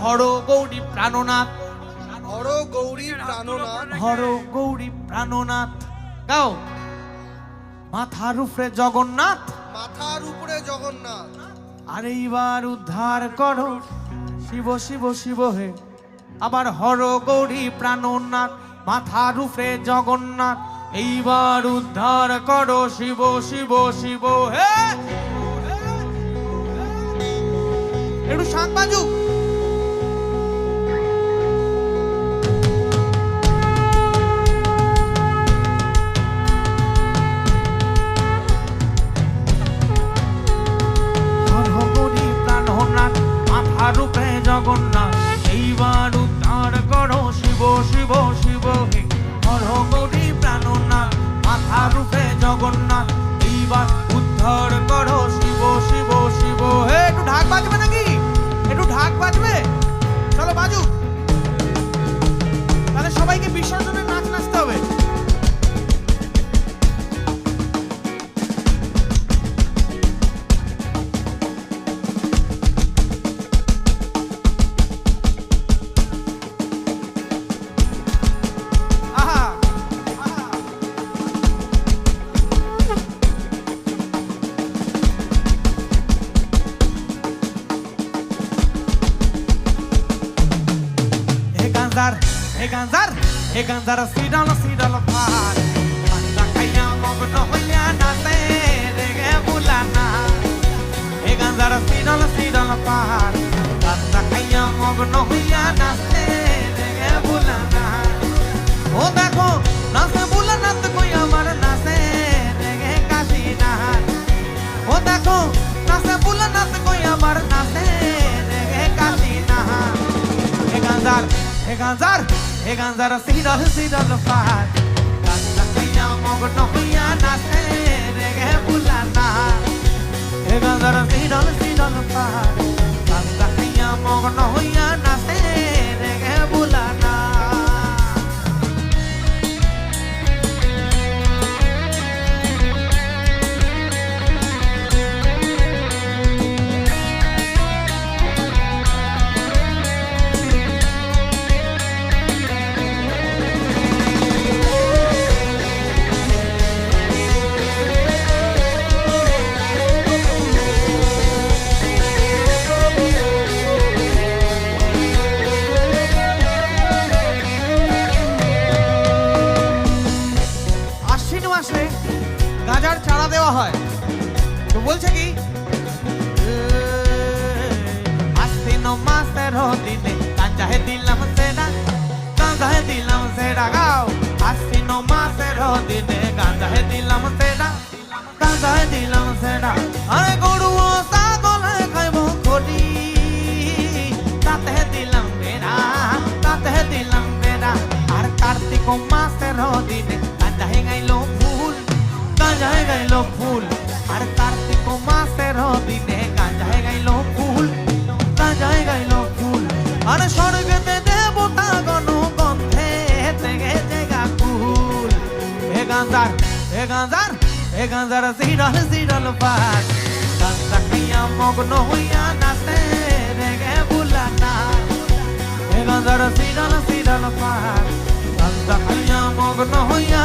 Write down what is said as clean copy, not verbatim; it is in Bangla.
হর গৌরী প্রাণনাথ, হর গৌরী প্রাণনাথ, হর গৌরী প্রাণনাথ। গাও। মাথার উপরে জগন্নাথ, মাথার উপরে জগন্নাথ। আর এইবার উদ্ধার করো শিব শিব শিব হে। আবার হর গৌরী প্রাণনাথ, মাথার উপরে জগন্নাথ, এইবার উদ্ধার করো শিব শিব শিব হে। একটু শাক বাজুক। রূপে জগন্নাথ, এইবার উদ্ধার করো শিব শিব শিব হে। হর গৌরী প্রাণনাথ, মাথা রূপে জগন্নাথ, এইবার উদ্ধার করো শিব শিব শিব হে। একটু ঢাক বাজবে নাকি? একটু ঢাক বাজবে? চলো বাজুক। তাহলে সবাইকে বিসর্জনের নাচ নাচতে হবে। He ganzar sidal par, banda kaya mogno hoya nate rege bulana. He ganzar sidal par, banda kaya mogno hoya nate rege bulana. O dekho nase bulana to koi amar nase rege kasina. O dekho nase bulana to koi amar nase rege kasina. He ganzar sidal par, banda kaya mogno hoya nate rege bulana. He ganzar sidal par, banda kaya mogno hoya nate rege bulana. গাজার চারা দেওয়া হয়, তো বলছে কি আশ্বিন মাসের দিনে গাঁজায় দিলাম সেরা, গাঁজায় দিলাম সেরা। গাও। আশ্বিন মাসের দিনে গাঁজায় দিলাম সেরা, গাঁজায় দিলাম সেরা। আরে গরু ও ছাগলে খাইব খড়ি, তাতে দিলাম বেড়া, তাতে দিলাম বেড়া। আর কার্তিক মাসের দিনে গাঁজায় গাইল ফুল, গাঁজায় গাইল ফুল। আর কার্তিক মাসের দিনে গাঁজায় গাইল ফুল, গাঁজায় গাইল ফুল। আর স্বর্গেতে দেবতা গণ গন্ধে থেকে জায়গা কুল। হে গাঁজার সিডল পার, গাঁজা খাইয়া মগ্ন হইয়া নাচে রেগে বুলানা। হে গাঁজার সিডল পার, গাঁজা খাইয়া মগ্ন হইয়া